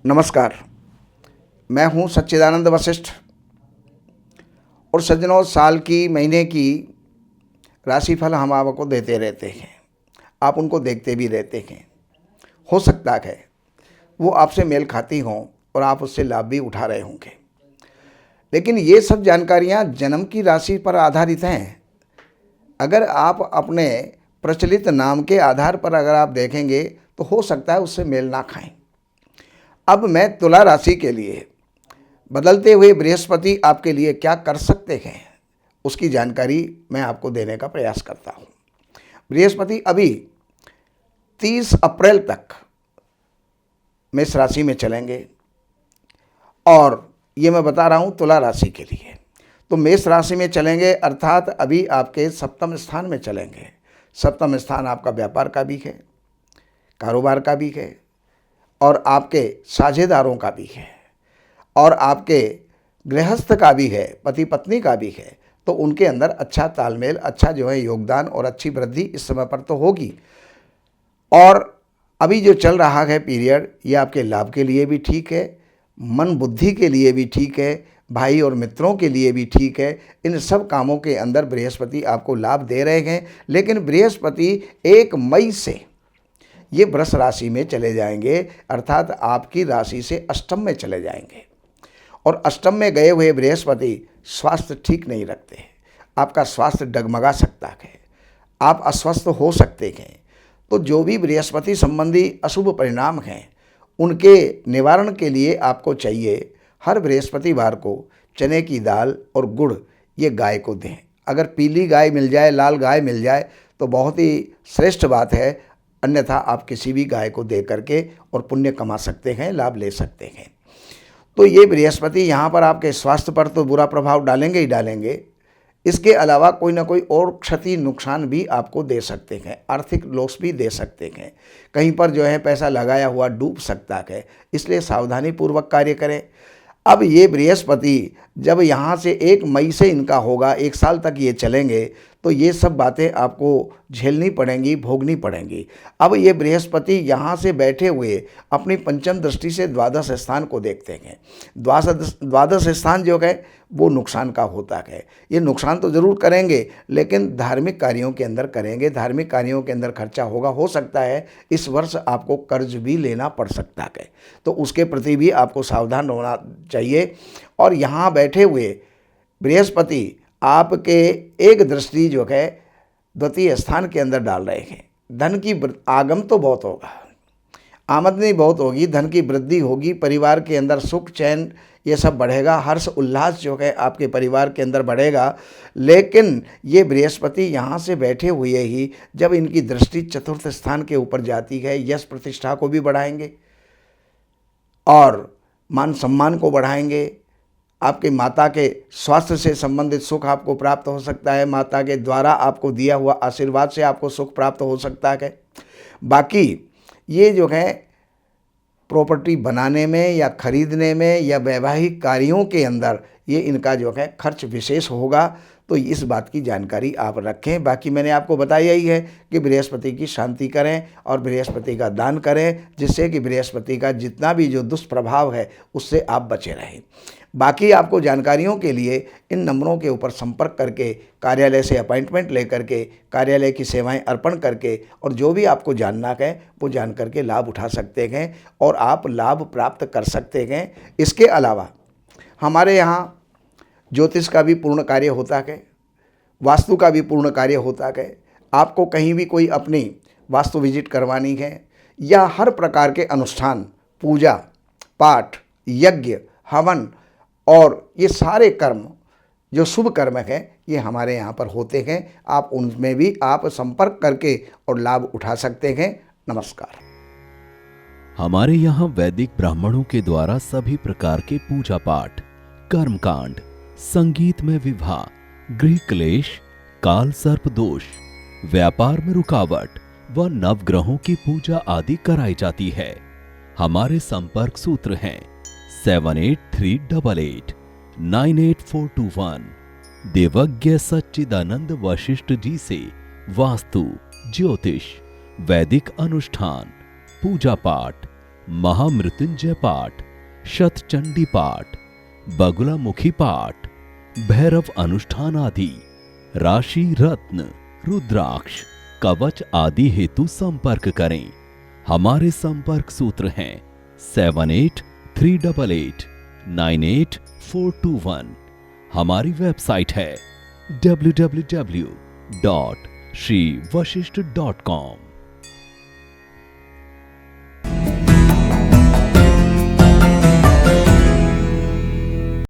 नमस्कार। मैं हूं सच्चिदानंद वशिष्ठ और सज्जनों, साल की महीने की राशिफल हम आपको देते रहते हैं। आप उनको देखते भी रहते हैं। हो सकता है वो आपसे मेल खाती हों और आप उससे लाभ भी उठा रहे होंगे, लेकिन ये सब जानकारियां जन्म की राशि पर आधारित हैं। अगर आप अपने प्रचलित नाम के आधार पर अगर आप देखेंगे तो हो सकता है उससे मेल ना खाएं। अब मैं तुला राशि के लिए बदलते हुए बृहस्पति आपके लिए क्या कर सकते हैं, उसकी जानकारी मैं आपको देने का प्रयास करता हूं। बृहस्पति अभी 30 अप्रैल तक मेष राशि में चलेंगे और ये मैं बता रहा हूं तुला राशि के लिए। तो मेष राशि में चलेंगे अर्थात अभी आपके सप्तम स्थान में चलेंगे। सप्तम स्थान आपका व्यापार का भी है, कारोबार का भी है और आपके साझेदारों का भी है और आपके गृहस्थ का भी है, पति पत्नी का भी है। तो उनके अंदर अच्छा तालमेल, अच्छा जो है योगदान और अच्छी वृद्धि इस समय पर तो होगी। और अभी जो चल रहा है पीरियड, ये आपके लाभ के लिए भी ठीक है, मन बुद्धि के लिए भी ठीक है, भाई और मित्रों के लिए भी ठीक है। इन सब कामों के अंदर बृहस्पति आपको लाभ दे रहे हैं। लेकिन बृहस्पति 1 मई से ये वृष राशि में चले जाएंगे, अर्थात आपकी राशि से अष्टम में चले जाएंगे। और अष्टम में गए हुए बृहस्पति स्वास्थ्य ठीक नहीं रखते। आपका स्वास्थ्य डगमगा सकता है, आप अस्वस्थ हो सकते हैं। तो जो भी बृहस्पति संबंधी अशुभ परिणाम हैं, उनके निवारण के लिए आपको चाहिए हर बृहस्पतिवार को चने की दाल और गुड़ ये गाय को दें। अगर पीली गाय मिल जाए, लाल गाय मिल जाए तो बहुत ही श्रेष्ठ बात है, अन्यथा आप किसी भी गाय को दे करके और पुण्य कमा सकते हैं, लाभ ले सकते हैं। तो ये बृहस्पति यहाँ पर आपके स्वास्थ्य पर तो बुरा प्रभाव डालेंगे ही डालेंगे। इसके अलावा कोई ना कोई और क्षति नुकसान भी आपको दे सकते हैं, आर्थिक लॉस भी दे सकते हैं। कहीं पर जो है पैसा लगाया हुआ डूब सकता है, इसलिए सावधानी पूर्वक कार्य करें। अब ये बृहस्पति जब यहाँ से 1 मई से इनका होगा, 1 साल तक ये चलेंगे, तो ये सब बातें आपको झेलनी पड़ेंगी, भोगनी पड़ेंगी। अब ये बृहस्पति यहाँ से बैठे हुए अपनी पंचम दृष्टि से द्वादश स्थान को देखते हैं। द्वादश स्थान जो है वो नुकसान का होता है। ये नुकसान तो ज़रूर करेंगे, लेकिन धार्मिक कार्यों के अंदर करेंगे, धार्मिक कार्यों के अंदर खर्चा होगा। हो सकता है इस वर्ष आपको कर्ज भी लेना पड़ सकता है, तो उसके प्रति भी आपको सावधान होना चाहिए। और यहाँ बैठे हुए बृहस्पति आपके एक दृष्टि जो है द्वितीय स्थान के अंदर डाल रहे हैं। धन की आगम तो बहुत होगा, आमदनी बहुत होगी, धन की वृद्धि होगी, परिवार के अंदर सुख चैन ये सब बढ़ेगा, हर्ष उल्लास जो है आपके परिवार के अंदर बढ़ेगा। लेकिन ये बृहस्पति यहाँ से बैठे हुए ही जब इनकी दृष्टि चतुर्थ स्थान के ऊपर जाती है, यश प्रतिष्ठा को भी बढ़ाएंगे और मान सम्मान को बढ़ाएंगे। आपके माता के स्वास्थ्य से संबंधित सुख आपको प्राप्त हो सकता है, माता के द्वारा आपको दिया हुआ आशीर्वाद से आपको सुख प्राप्त हो सकता है। बाकी ये जो है प्रॉपर्टी बनाने में या खरीदने में या वैवाहिक कार्यों के अंदर ये इनका जो है खर्च विशेष होगा, तो इस बात की जानकारी आप रखें। बाकी मैंने आपको बताया ही है कि बृहस्पति की शांति करें और बृहस्पति का दान करें, जिससे कि बृहस्पति का जितना भी जो दुष्प्रभाव है उससे आप बचे रहें। बाकी आपको जानकारियों के लिए इन नंबरों के ऊपर संपर्क करके, कार्यालय से अपॉइंटमेंट लेकर के, कार्यालय की सेवाएं अर्पण करके और जो भी आपको जानना है वो जान करके लाभ उठा सकते हैं और आप लाभ प्राप्त कर सकते हैं। इसके अलावा हमारे यहाँ ज्योतिष का भी पूर्ण कार्य होता है, वास्तु का भी पूर्ण कार्य होता है। आपको कहीं भी कोई अपनी वास्तु विजिट करवानी है या हर प्रकार के अनुष्ठान, पूजा पाठ, यज्ञ, हवन और ये सारे कर्म जो शुभ कर्म हैं ये हमारे यहाँ पर होते हैं। आप उनमें भी आप संपर्क करके और लाभ उठा सकते हैं। नमस्कार। हमारे यहाँ वैदिक ब्राह्मणों के द्वारा सभी प्रकार के पूजा पाठ, कर्मकांड, संगीत में विवाह, गृह क्लेश, काल सर्प दोष, व्यापार में रुकावट व नवग्रहों की पूजा आदि कराई जाती है। हमारे संपर्क सूत्र हैं 7838898421। देवज्ञ सच्चिदानंद वशिष्ठ जी से वास्तु, ज्योतिष, वैदिक अनुष्ठान, पूजा पाठ, महामृत्युंजय पाठ, शतचंडी पाठ, बगुलामुखी पाठ, भैरव अनुष्ठान आदि, राशि रत्न, रुद्राक्ष, कवच आदि हेतु संपर्क करें। हमारे संपर्क सूत्र हैं 7838898421। हमारी वेबसाइट है www.shrivashishth.com।